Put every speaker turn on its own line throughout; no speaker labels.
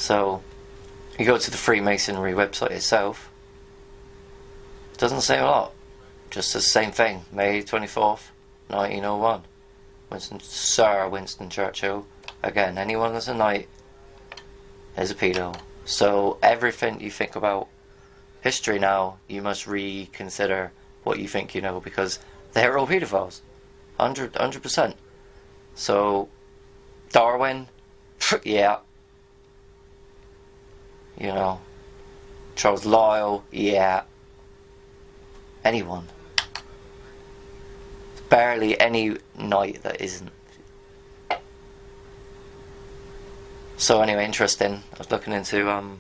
So, you go to the Freemasonry website itself, it doesn't say a lot. Just the same thing. May 24th, 1901. Sir Winston Churchill. Again, anyone that's a knight is a pedo. So everything you think about history now, you must reconsider what you think you know, because they're all pedophiles. 100%. So, Darwin, yeah. You know, Charles Lyell, yeah. Anyone. Barely any knight that isn't. So anyway, interesting. I was looking into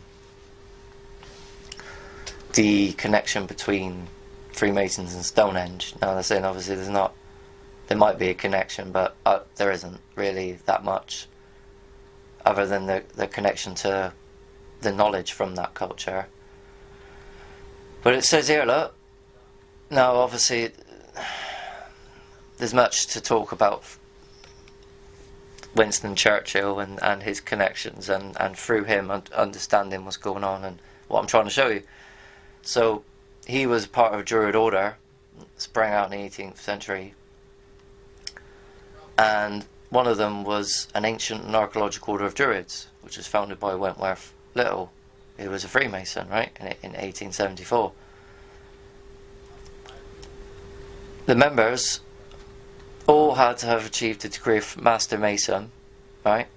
the connection between Freemasons and Stonehenge. Now they're saying obviously there might be a connection, but there isn't really that much, other than the connection to the knowledge from that culture. But it says here, look, now obviously there's much to talk about Winston Churchill and his connections, and through him understanding what's going on and what I'm trying to show you. So he was part of a Druid order, sprang out in the 18th century, and one of them was an ancient and archaeological order of Druids, which was founded by Wentworth Little, who was a Freemason, right, in 1874. The members all had to have achieved a degree of Master Mason, right?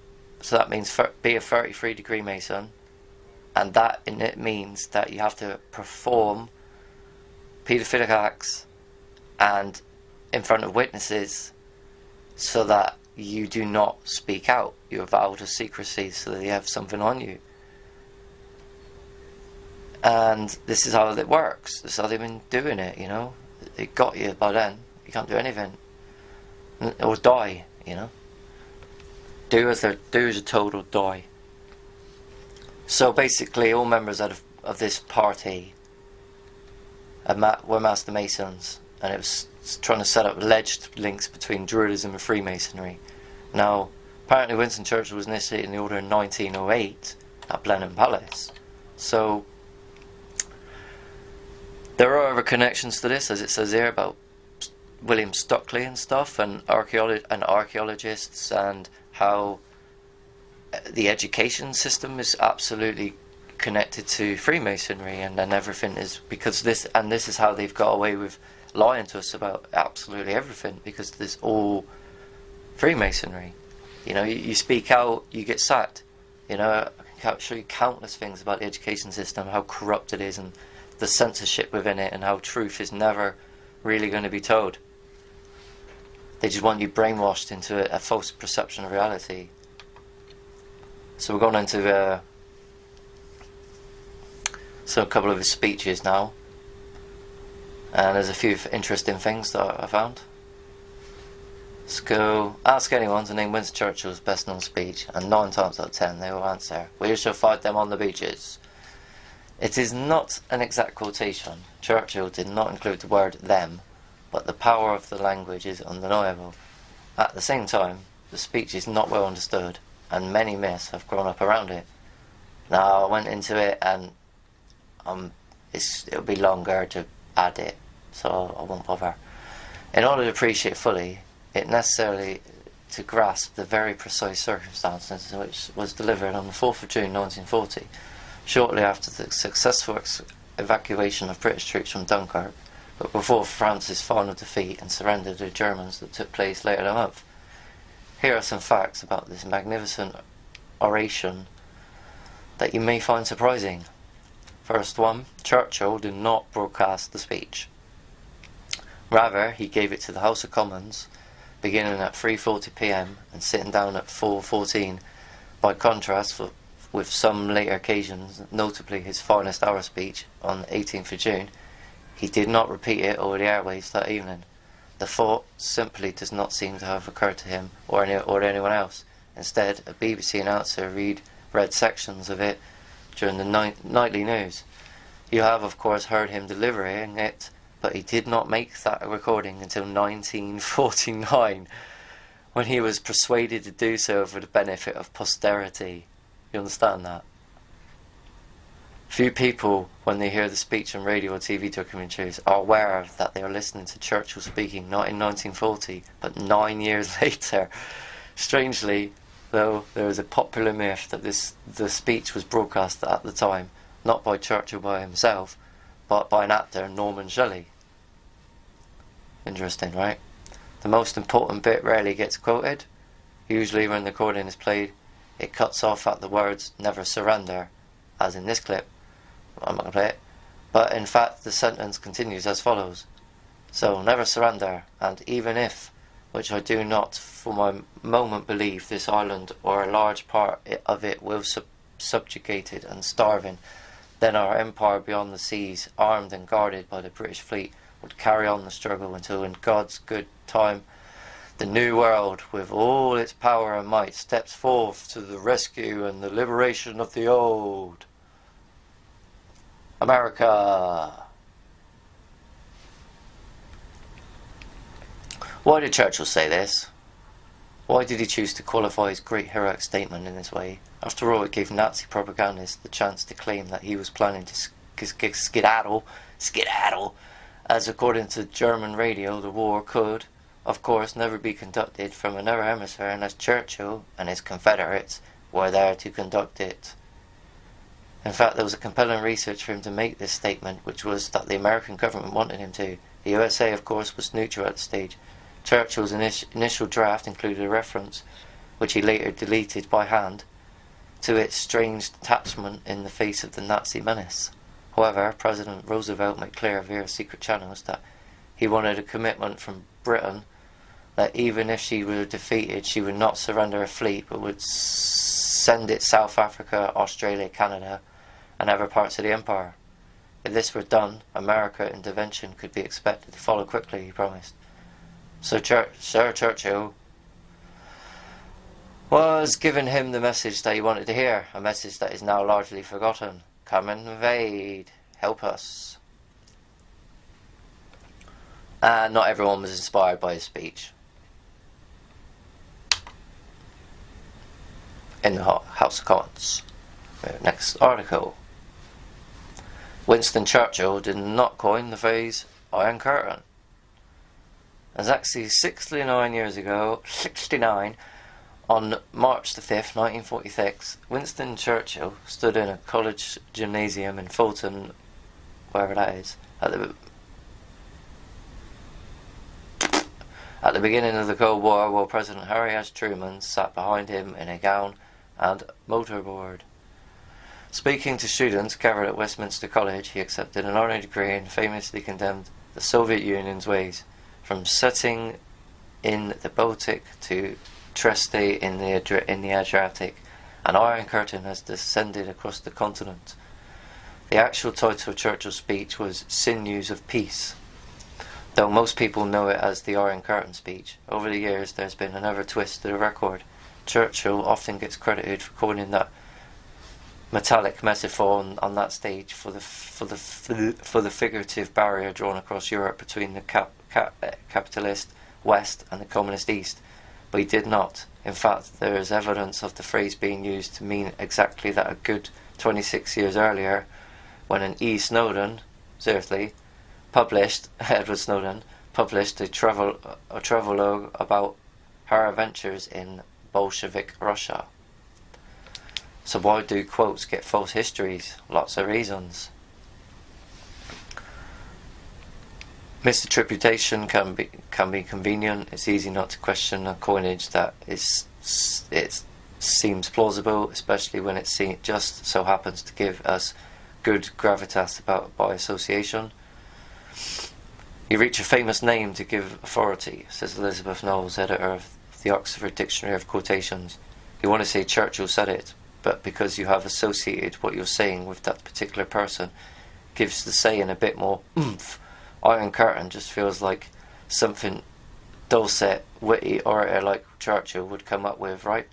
So that means be a 33 degree Mason, and that in it means that you have to perform paedophilic acts and in front of witnesses, so that you do not speak out. You vow to secrecy so that you have something on you. And this is how it works. This is how they've been doing it, you know. They got you by then. You can't do anything. Or die, you know. Do as you're told, or die. So basically, all members of this party were Master Masons, and it was trying to set up alleged links between Druidism and Freemasonry. Now, apparently Winston Churchill was initiated in the order in 1908 at Blenheim Palace. So there are other connections to this, as it says here, about William Stockley and stuff, and archaeologists, and how the education system is absolutely connected to Freemasonry, and then everything is because this is how they've got away with lying to us about absolutely everything, because there's all Freemasonry. You know, you speak out, you get sacked. You know, I can show you countless things about the education system, how corrupt it is, and the censorship within it, and how truth is never really going to be told. They just want you brainwashed into a false perception of reality. So we're going into a couple of his speeches now, and there's a few interesting things that I found. Let's go. Ask anyone to name Winston Churchill's best known speech, and 9 times out of 10 they will answer, "We shall fight them on the beaches." It is not an exact quotation. Churchill did not include the word "them," but the power of the language is undeniable. At the same time, the speech is not well understood, and many myths have grown up around it. Now, I went into it, and it'll be longer to add it, so I won't bother. In order to appreciate fully, it necessarily to grasp the very precise circumstances in which was delivered on the 4th of June 1940, shortly after the successful evacuation of British troops from Dunkirk, but before France's final defeat and surrender to the Germans that took place later that month. Here are some facts about this magnificent oration that you may find surprising. First one, Churchill did not broadcast the speech. Rather, he gave it to the House of Commons, beginning at 3:40 p.m. and sitting down at 4:14. By contrast, with some later occasions, notably his finest hour speech on the 18th of June, he did not repeat it over the airwaves that evening. The thought simply does not seem to have occurred to him or anyone else. Instead, a BBC announcer read sections of it during the nightly news. You have, of course, heard him delivering it, but he did not make that recording until 1949, when he was persuaded to do so for the benefit of posterity. You understand that? Few people, when they hear the speech on radio or TV documentaries, are aware that they are listening to Churchill speaking not in 1940, but 9 years later. Strangely, though, there is a popular myth that the speech was broadcast at the time, not by Churchill by himself, but by an actor, Norman Shelley. Interesting, right? The most important bit rarely gets quoted. Usually when the recording is played, it cuts off at the words, "never surrender," as in this clip. I'm not going to play it. But in fact, the sentence continues as follows. So, never surrender, and even if, which I do not for my moment believe, this island or a large part of it will subjugated and starving, then our empire beyond the seas, armed and guarded by the British fleet, would carry on the struggle until in God's good time the new world, with all its power and might, steps forth to the rescue and the liberation of the old. America. Why did Churchill say this? Why did he choose to qualify his great heroic statement in this way? After all, it gave Nazi propagandists the chance to claim that he was planning to skedaddle, as according to German radio, the war could, of course, never be conducted from another hemisphere unless Churchill and his Confederates were there to conduct it. In fact, there was a compelling research for him to make this statement, which was that the American government wanted him to. The USA, of course, was neutral at the stage. Churchill's initial draft included a reference, which he later deleted by hand, to its strange detachment in the face of the Nazi menace. However, President Roosevelt made clear via secret channels that he wanted a commitment from Britain that even if she were defeated, she would not surrender a fleet, but would send it South Africa, Australia, Canada, and other parts of the empire. If this were done, American intervention could be expected to follow quickly, he promised. So Sir Churchill was giving him the message that he wanted to hear, a message that is now largely forgotten. Come and invade, help us. And not everyone was inspired by his speech. In the House of Commons. Next article. Winston Churchill did not coin the phrase Iron Curtain. Exactly 69 years ago, on March the 5th, 1946, Winston Churchill stood in a college gymnasium in Fulton, wherever that is, at the beginning of the Cold War, while President Harry S. Truman sat behind him in a gown and motorboard. Speaking to students gathered at Westminster College, he accepted an honorary degree and famously condemned the Soviet Union's ways, from setting in the Baltic to Trieste in the Adriatic. An iron curtain has descended across the continent. The actual title of Churchill's speech was Sinews of Peace, though most people know it as the Iron Curtain speech. Over the years, there's been another twist to the record. Churchill often gets credited for coining that metallic metaphor on that stage for the figurative barrier drawn across Europe between the capitalist West and the communist East, but he did not. In fact, there is evidence of the phrase being used to mean exactly that a good 26 years earlier, when an Edward Snowden published a travelogue about her adventures in Bolshevik Russia. So why do quotes get false histories? Lots of reasons. Misinterpretation can be convenient. It's easy not to question a coinage that it seems plausible, especially when it just so happens to give us good gravitas by association. You reach a famous name to give authority, says Elizabeth Knowles, editor of the Oxford Dictionary of Quotations. You want to say Churchill said it, but because you have associated what you're saying with that particular person, gives the saying a bit more oomph. Iron Curtain just feels like something dulcet, witty orator like Churchill would come up with, right?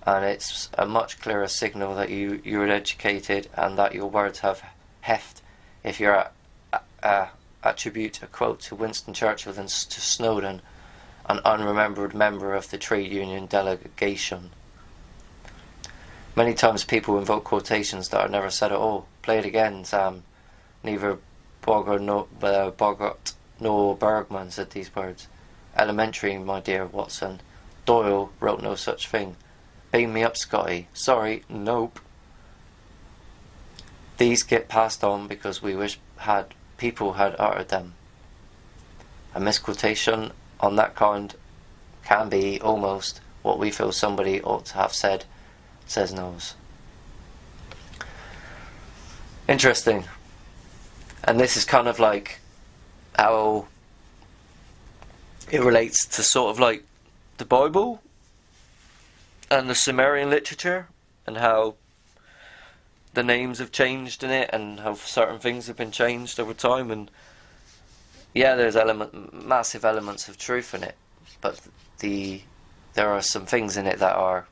And it's a much clearer signal that you're educated and that your words have heft if you're attribute a quote to Winston Churchill than to Snowden, an unremembered member of the trade union delegation. Many times people invoke quotations that are never said at all. Play it again, Sam. Neither Bogart nor Bergman said these words. Elementary, my dear Watson. Doyle wrote no such thing. Beam me up, Scotty. Sorry, nope. These get passed on because we wish people had uttered them. A misquotation on that kind can be almost what we feel somebody ought to have said, says Knowles. Interesting. And this is kind of like how it relates to sort of like the Bible and the Sumerian literature, and how the names have changed in it, and how certain things have been changed over time. And yeah, there's massive elements of truth in it, but there are some things in it that are,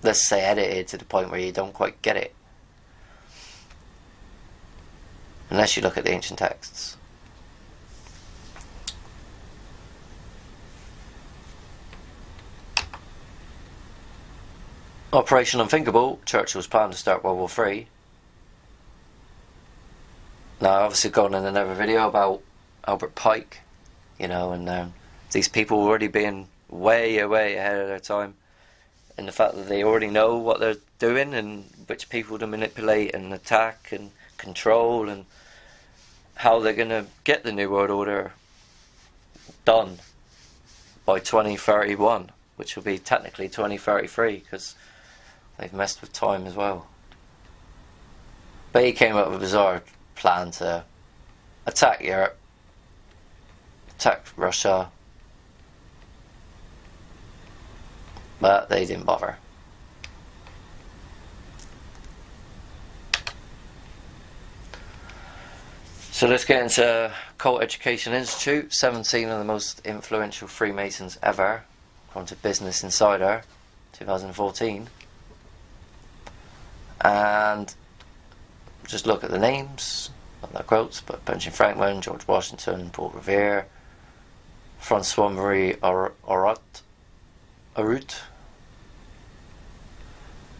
let's say, edited to the point where you don't quite get it, unless you look at the ancient texts. Operation Unthinkable, Churchill's plan to start World War III. Now, I've obviously gone in another video about Albert Pike, and these people already being way ahead of their time, and the fact that they already know what they're doing and which people to manipulate and attack and control, and how they're going to get the New World Order done by 2031, which will be technically 2033, because they've messed with time as well. But he came up with a bizarre plan to attack Europe, attack Russia, but they didn't bother. So let's get into Cult Education Institute. 17 of the most influential Freemasons ever, according to Business Insider, 2014. And just look at the names, not their quotes, but Benjamin Franklin, George Washington, Paul Revere, Francois Marie Aurot,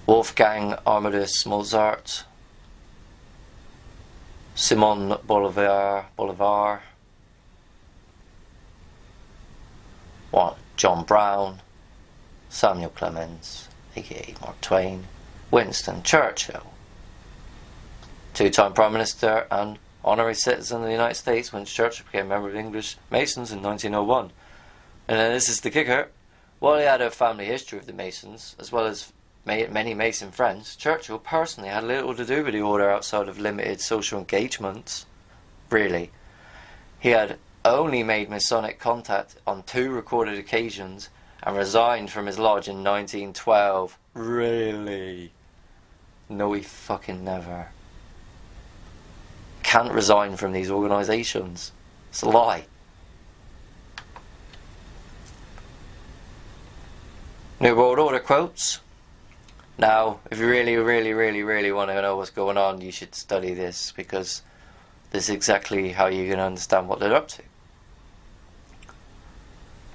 Wolfgang Amadeus Mozart, Simon Bolivar, John Brown, Samuel Clemens, aka Mark Twain, Winston Churchill, two-time Prime Minister and honorary citizen of the United States when Churchill became a member of the English Masons in 1901. And then this is the kicker. While he had a family history of the Masons, as well as many Mason friends, Churchill personally had little to do with the order outside of limited social engagements. Really. He had only made Masonic contact on 2 recorded occasions and resigned from his lodge in 1912. Really? No, he fucking never. Can't resign from these organisations. It's a lie. New World Order quotes. Now, if you really want to know what's going on, you should study this, because this is exactly how you're going to understand what they're up to.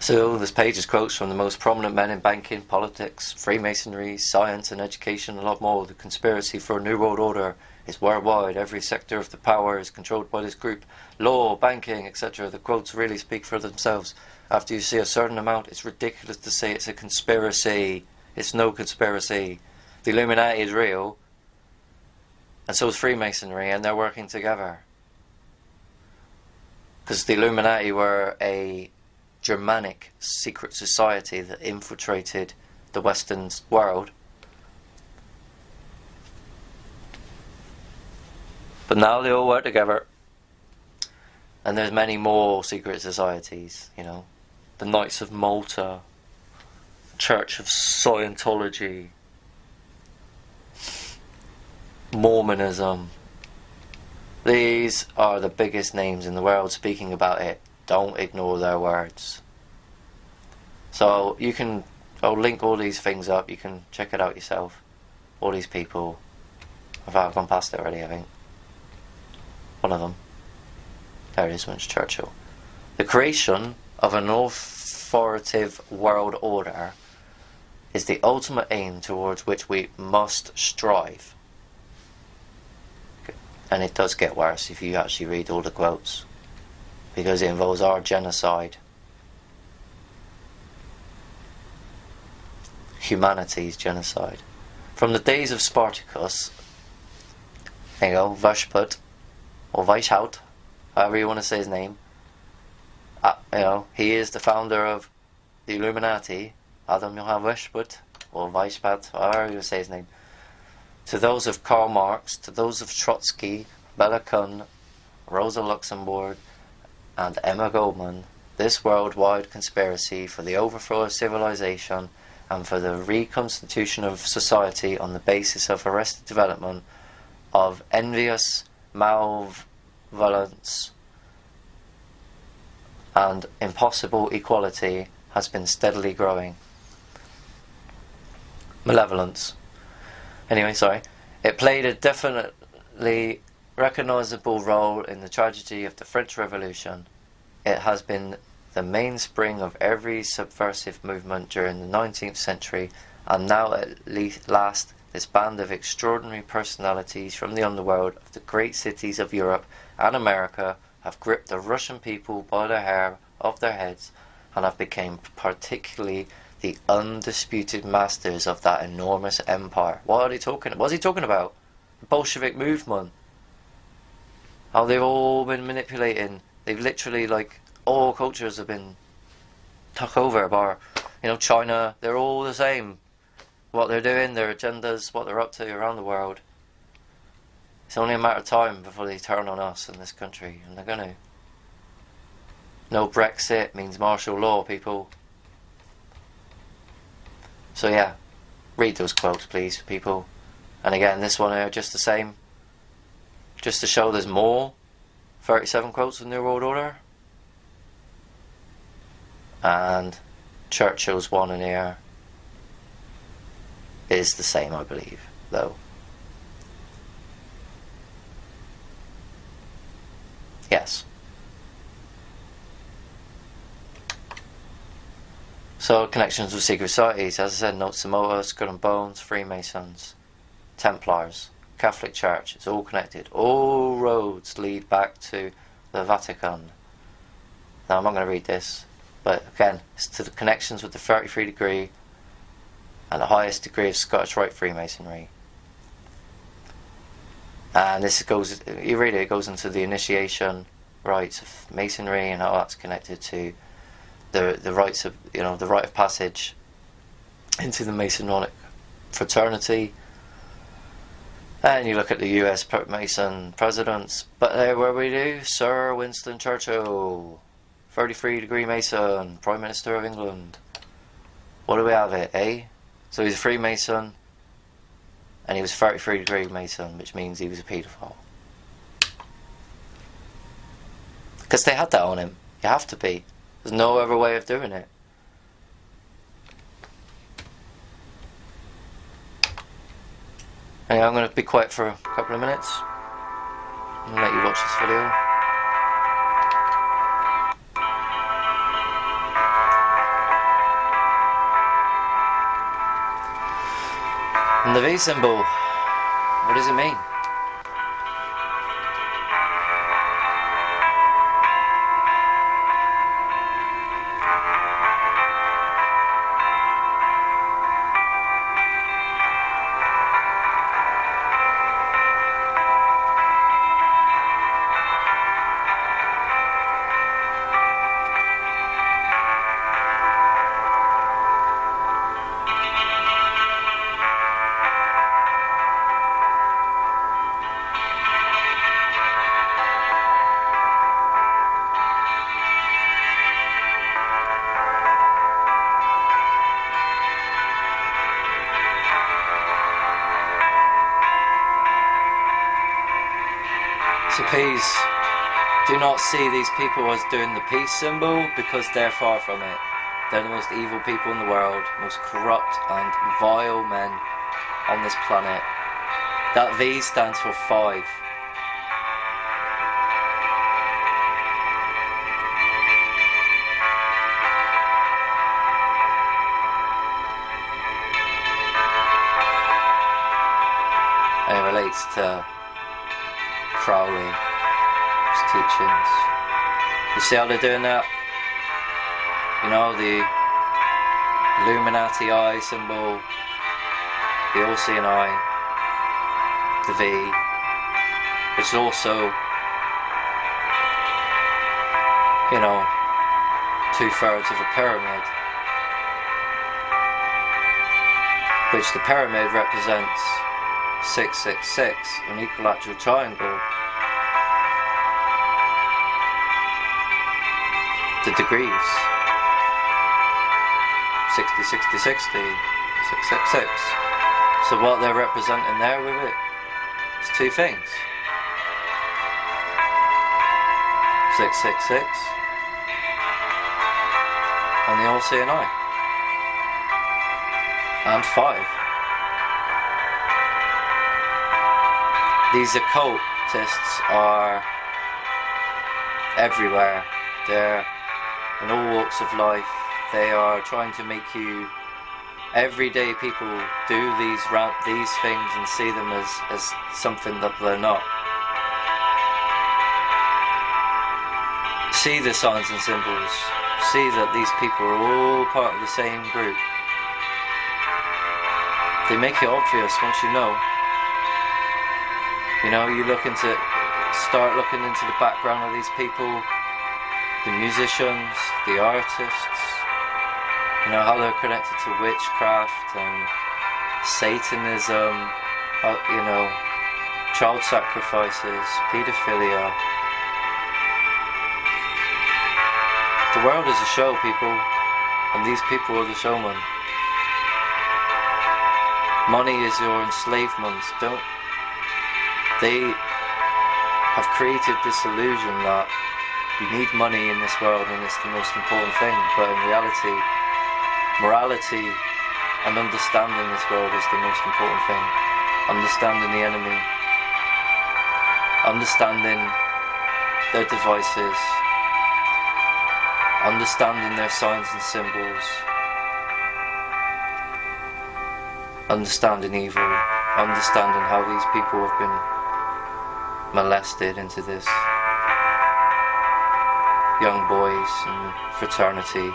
So, this page is quotes from the most prominent men in banking, politics, Freemasonry, science and education, and a lot more. The conspiracy for a New World Order is worldwide. Every sector of the power is controlled by this group. Law, banking, etc. The quotes really speak for themselves. After you see a certain amount, it's ridiculous to say it's a conspiracy. It's no conspiracy. The Illuminati is real, and so is Freemasonry, and they're working together. Because the Illuminati were a Germanic secret society that infiltrated the Western world. But now they all work together. And there's many more secret societies, The Knights of Malta, Church of Scientology, Mormonism. These are the biggest names in the world speaking about it. Don't ignore their words. So I'll link all these things up. You can check it out yourself. All these people. I've gone past it already, I think. One of them. There it is, Winston Churchill. The creation of an authoritative world order is the ultimate aim towards which we must strive. And it does get worse if you actually read all the quotes, because it involves our genocide, humanity's genocide. From the days of Spartacus, there you go, Vashput, or Weishaupt, however you want to say his name, he is the founder of the Illuminati, Adam Johann Weishaupt, or Weishaupt, however you say his name. To those of Karl Marx, to those of Trotsky, Bella Kun, Rosa Luxemburg, and Emma Goldman, this worldwide conspiracy for the overthrow of civilization and for the reconstitution of society on the basis of arrested development of envious malevolence and impossible equality has been steadily growing. Malevolence. Anyway, sorry. It played a definitely recognisable role in the tragedy of the French Revolution. It has been the mainspring of every subversive movement during the 19th century, and now at last this band of extraordinary personalities from the underworld of the great cities of Europe and America have gripped the Russian people by the hair of their heads and have become particularly the undisputed masters of that enormous empire. What is he talking about? The Bolshevik movement. How they've all been manipulating. They've literally, all cultures have been took over by, China. They're all the same. What they're doing, their agendas, what they're up to around the world. It's only a matter of time before they turn on us in this country, and they're going to. No Brexit means martial law, people. So yeah, read those quotes, please, people. And again, this one here, just the same. Just to show there's more. 37 quotes of New World Order. And Churchill's one in here is the same, I believe, though. Yes. So, connections with secret societies, as I said, Notes to Moa, Skull and Bones, Freemasons, Templars, Catholic Church, it's all connected. All roads lead back to the Vatican. Now, I'm not going to read this, but again, it's to the connections with the 33 degree and the highest degree of Scottish Rite Freemasonry. And this goes, you read it, it goes into the initiation rites of Masonry and how that's connected to the rites of, the rite of passage into the Masonic fraternity. And you look at the US Mason presidents, but where we do, Sir Winston Churchill, 33 degree Mason, Prime Minister of England. What do we have it, eh? So he's a Freemason, and he was 33 degree Mason, which means he was a paedophile. Because they had that on him. You have to be. There's no other way of doing it. Anyway, I'm going to be quiet for a couple of minutes and let you watch this video. And the V symbol, what does it mean? So please, do not see these people as doing the peace symbol, because they're far from it. They're the most evil people in the world, most corrupt and vile men on this planet. That V stands for 5. relates to Crowley's teachings. You see how they're doing that? You know, the Illuminati eye symbol, the All-Seeing Eye, the V, which is also, you know, 2/3 of a pyramid, which the pyramid represents 666, an equilateral triangle. The degrees, 60, 60, 60, 666. So what they're representing there with it is two things. 666 and the All-Seeing Eye. And 5. These occultists are everywhere. They're in all walks of life. They are trying to make you, everyday people, do these things and see them as something that they're not. See the signs and symbols. See that these people are all part of the same group. They make it obvious once you know. You know, you start looking into the background of these people, the musicians, the artists, you know, how they're connected to witchcraft and Satanism, you know, child sacrifices, paedophilia. The world is a show, people, and these people are the showmen. Money is your enslavement. They have created this illusion that you need money in this world and it's the most important thing, but in reality, morality and understanding this world is the most important thing. Understanding the enemy, understanding their devices, understanding their signs and symbols, understanding evil, understanding how these people have been molested into this young boys and fraternity.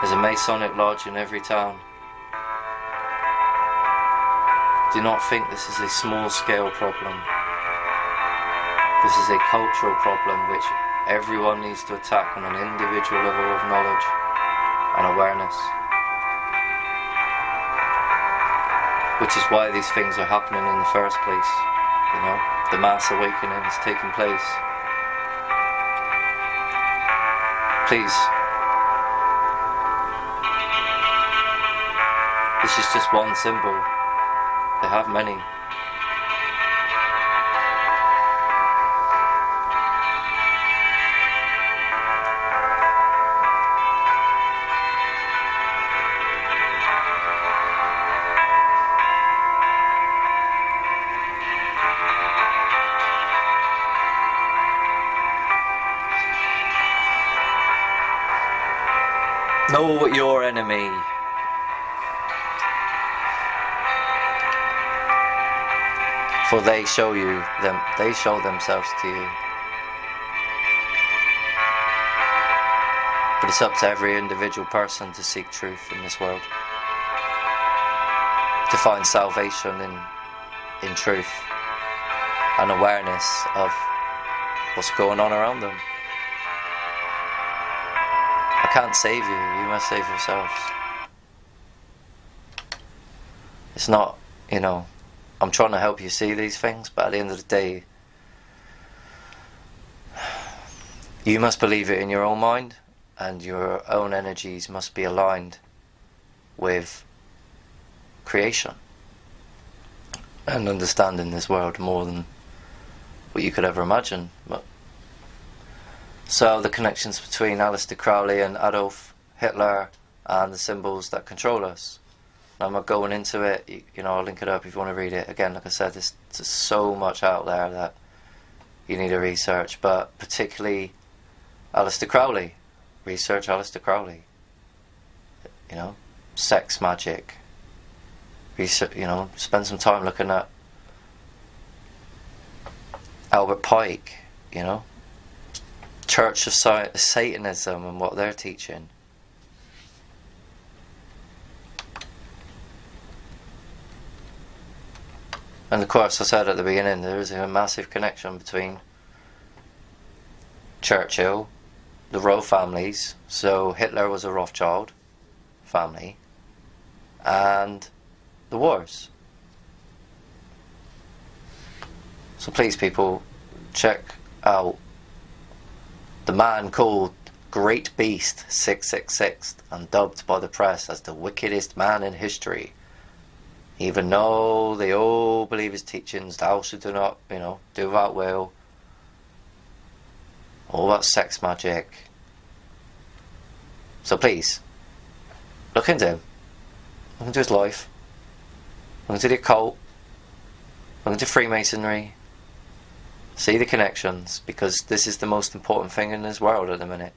There's a Masonic lodge in every town. Do not think this is a small scale problem. This is a cultural problem which everyone needs to attack on an individual level of knowledge and awareness. Which is why these things are happening in the first place. You know, the mass awakening is taking place. Please. This is just one symbol. They have many. Know your enemy. For they show themselves to you. But it's up to every individual person to seek truth in this world. To find salvation in truth and awareness of what's going on around them. I can't save you, you must save yourselves. It's not, you know, I'm trying to help you see these things, but at the end of the day, you must believe it in your own mind, and your own energies must be aligned with creation and understanding this world more than what you could ever imagine. So the connections between Aleister Crowley and Adolf Hitler and the symbols that control us. I'm not going into it, you know, I'll link it up if you want to read it. Again, like I said, there's so much out there that you need to research, but particularly Aleister Crowley. Research Aleister Crowley. You know, sex magic. spend some time looking at Albert Pike, Church of Satanism and what they're teaching. And of course, I said at the beginning, there is a massive connection between Churchill, the royal families, so Hitler was a Rothschild family, and the wars. So please, people, check out the man called Great Beast 666 and dubbed by the press as the wickedest man in history. Even though they all believe his teachings, thou shalt do not, do without will, all about sex magic. So please, look into him. Look into his life. Look into the occult. Look into Freemasonry. See the connections, because this is the most important thing in this world at the minute.